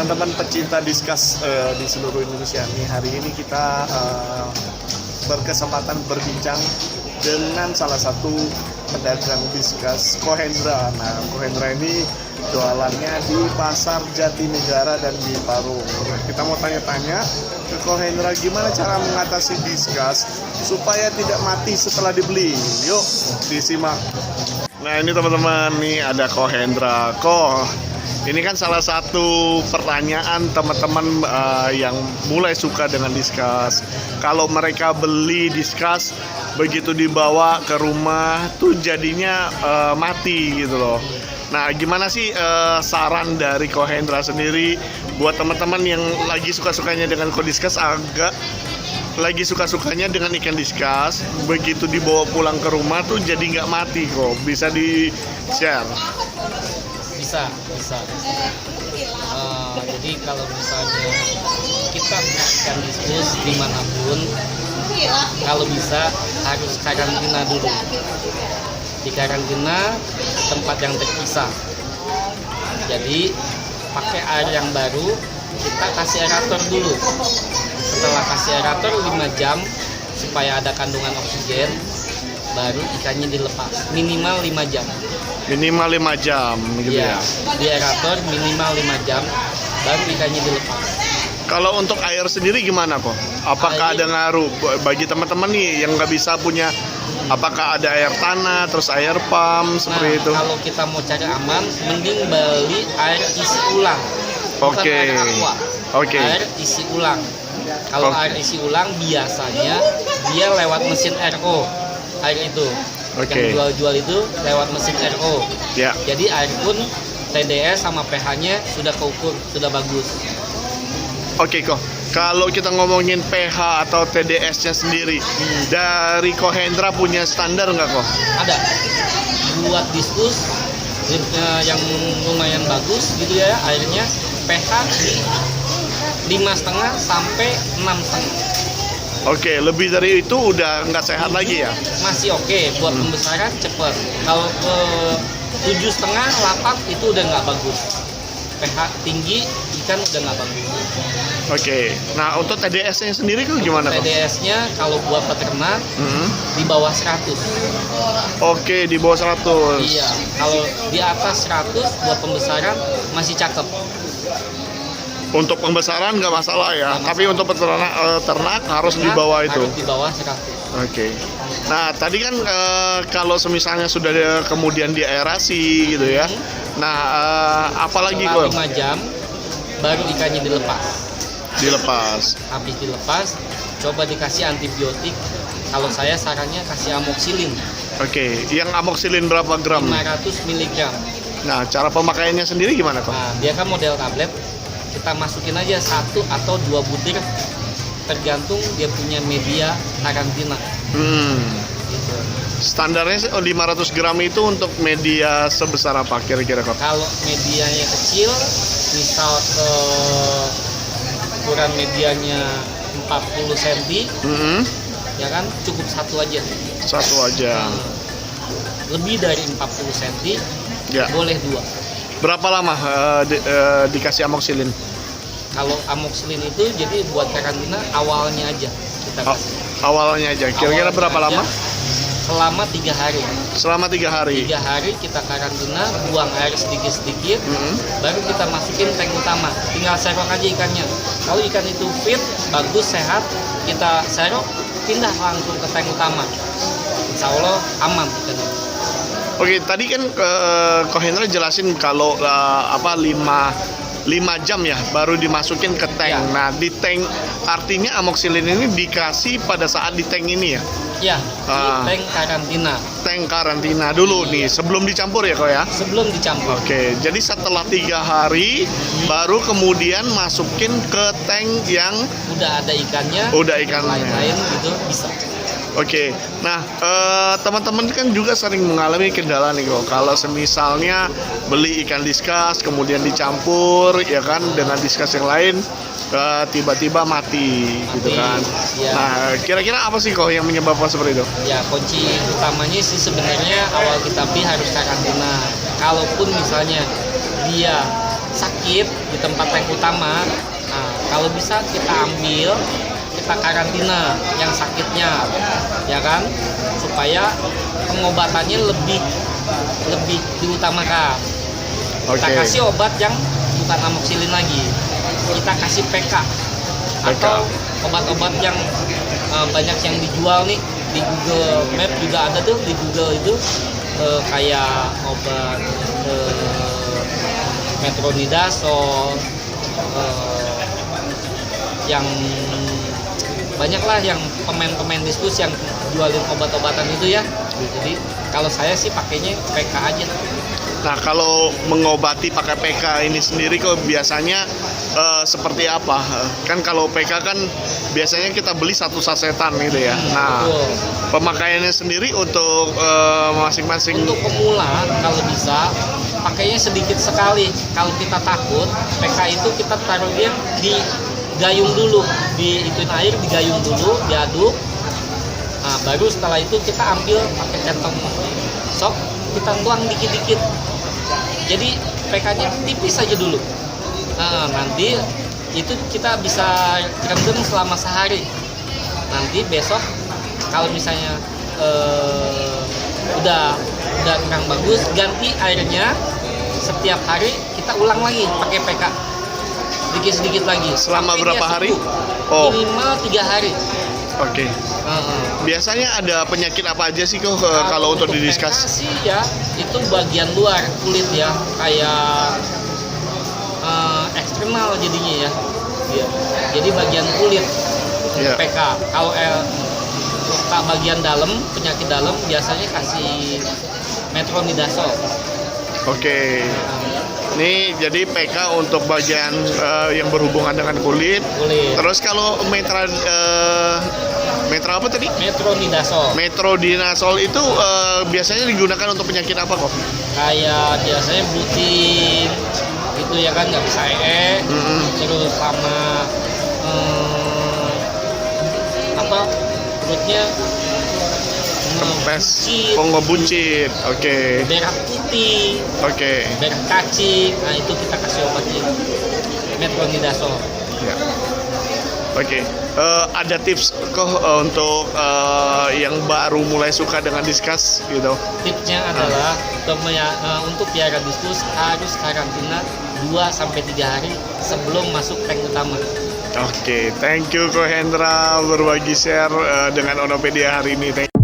teman-teman pecinta diskus di seluruh Indonesia nih, hari ini kita berkesempatan berbincang dengan salah satu pedagang diskus, Ko Hendra. Nah, Ko Hendra ini jualannya di Pasar Jatinegara dan di Parung. Kita mau tanya-tanya ke Ko Hendra gimana cara mengatasi diskus supaya tidak mati setelah dibeli. Yuk, disimak. Nah, ini teman-teman, nih ada Ko Hendra. Ko, ini kan salah satu pertanyaan teman-teman yang mulai suka dengan diskus. Kalau mereka beli diskus, begitu dibawa ke rumah tuh jadinya mati gitu loh. Nah, gimana sih saran dari Ko Hendra sendiri buat teman-teman yang lagi suka-sukanya dengan diskus, agak lagi suka-sukanya dengan ikan diskus, begitu dibawa pulang ke rumah tuh jadi nggak mati kok. Bisa di-share? Bisa. Jadi kalau misalnya kita ikan diskus dimanapun, kalau bisa harus karantina dulu. Di karantina tempat yang terpisah. Jadi pakai air yang baru, kita kasih aerator dulu. Setelah kasih aerator 5 jam supaya ada kandungan oksigen, baru ikannya dilepas. Minimal 5 jam. Minimal 5 jam gitu ya. Di aerator minimal 5 jam baru ikannya dilepas. Kalau untuk air sendiri gimana kok? Apakah ada ngaruh bagi teman-teman nih yang nggak bisa punya? Apakah ada air tanah, terus air pump seperti itu? Kalau kita mau cari aman, mending beli air isi ulang. Bukan air aqua. Air isi ulang. Kalau air isi ulang biasanya dia lewat mesin RO. Air itu. Yang jual-jual itu lewat mesin RO. Ya. Jadi air pun TDS sama pH-nya sudah keukur, sudah bagus. Oke kok. Kalau kita ngomongin pH atau TDS-nya sendiri, dari Ko Hendra punya standar nggak kok? Ada. Buat diskus yang lumayan bagus gitu ya, airnya pH di 5,5 sampai 6,5. Oke, lebih dari itu udah nggak sehat lagi ya? Masih oke, buat pembesaran cepet. Kalau ke 7,5, 8 itu udah nggak bagus. pH tinggi, ikan udah nggak bagus. Oke, nah untuk TDS-nya sendiri kan gimana kok? TDS-nya kalau buat peternak di bawah 100. Oke, di bawah 100. Iya, kalau di atas 100 buat pembesaran masih cakep. Untuk pembesaran nggak masalah ya, tapi untuk ternak harus di bawah itu. Harus di bawah 100. Oke. Nah, tadi kan kalau semisalnya sudah kemudian diaerasi gitu ya. Nah, apalagi kok? 5 jam baru ikannya dilepas. Habis dilepas, coba dikasih antibiotik. Kalau saya sarannya kasih amoksilin. Oke, yang amoksilin berapa gram? 500 mg. Nah, cara pemakaiannya sendiri gimana kok? Nah, dia kan model tablet. Kita masukin aja 1 atau 2 butir, tergantung dia punya media karantina. Gitu. Standarnya 500 gram itu untuk media sebesar apa kira-kira kok? Kalau medianya kecil, misal ke ukuran medianya 40 cm, ya kan cukup satu aja. Lebih dari 40 cm, ya. Boleh 2. Berapa lama dikasih amoksilin? Kalau amoksilin itu jadi buat karantina awalnya aja kita kasih. Awalnya aja. Kira-kira berapa lama? Selama 3 hari. Selama 3 hari. 3 hari kita karantina, buang air sedikit-sedikit, baru kita masukin tank utama. Tinggal serok aja ikannya. Kalau ikan itu fit, bagus, sehat, kita serok, pindah langsung ke tank utama. Insya Allah aman ikannya. Oke, tadi kan Ko Hendra jelasin kalau 5 jam ya baru dimasukin ke tank. Ya. Nah, di tank artinya amoksilin ini dikasih pada saat di tank ini ya? Ya, di tank karantina. Tank karantina dulu nih, sebelum dicampur ya kok ya? Sebelum dicampur. Oke, jadi setelah 3 hari baru kemudian masukin ke tank yang udah ada ikannya. Lain-lain gitu bisa. Oke, nah teman-teman kan juga sering mengalami kendala nih kok. Kalau semisalnya beli ikan diskus kemudian dicampur ya kan dengan diskus yang lain, tiba-tiba mati gitu kan. Ya. Nah, kira-kira apa sih kok yang menyebabkan seperti itu? Ya, kunci utamanya sih sebenarnya awal kita beli harus karantina. Kalaupun misalnya dia sakit di tempat tank utama, nah, kalau bisa kita ambil, kita karantina yang sakitnya, ya kan, supaya pengobatannya lebih diutamakan. Kita Oke. kasih obat yang bukan amoxicillin lagi, kita kasih PK atau obat-obat yang banyak yang dijual nih di Google Map juga ada tuh, di Google itu kayak obat metronidazole, yang banyak lah yang pemain diskusi yang jualin obat-obatan itu ya. Jadi kalau saya sih pakainya PK aja. Nah, kalau mengobati pakai PK ini sendiri kok biasanya seperti apa? Kan kalau PK kan biasanya kita beli satu sasetan gitu ya. Nah, Betul. pemakaiannya sendiri untuk masing-masing. Untuk pemula kalau bisa pakainya sedikit sekali. Kalau kita takut, PK itu kita taruh dia di gayung dulu, ituin air, digayung dulu, diaduk. Nah, baru setelah itu kita ambil pakai kantong sok, kita tuang dikit-dikit. Jadi PK-nya tipis aja dulu. Nah, nanti itu kita bisa rendam selama sehari. Nanti besok kalau misalnya udah kurang bagus, ganti airnya. Setiap hari kita ulang lagi pakai PK. Sedikit-sedikit lagi. Selama Sampai berapa dia hari? sembuh. Oh. Minimal 3 hari. Oke. Biasanya ada penyakit apa aja sih kok kalau untuk PK didiskus? sih ya, itu bagian luar kulit ya, kayak eksternal jadinya ya. Iya. Jadi bagian kulit Iya. PK. Kalau luka bagian dalam, penyakit dalam biasanya kasih metronidazole. Oke. Ini jadi PK untuk bagian yang berhubungan dengan kulit. Kulit. Terus kalau metra apa tadi? Metronidazole. Metronidazole itu biasanya digunakan untuk penyakit apa kok? Kayak biasanya butin itu ya kan, nggak bisa terus sama perutnya Kempes, buncit, ngebuncit. Oke. berak putih, Oke. berak kacing. Nah itu kita kasih obatnya metronidazole. Ya. Oke. Ada tips kok untuk yang baru mulai suka dengan diskus gitu? Tipsnya adalah untuk piara diskus harus karantina 2-3 hari sebelum masuk tank utama. Oke, thank you Ko Hendra berbagi share dengan Onopedia hari ini.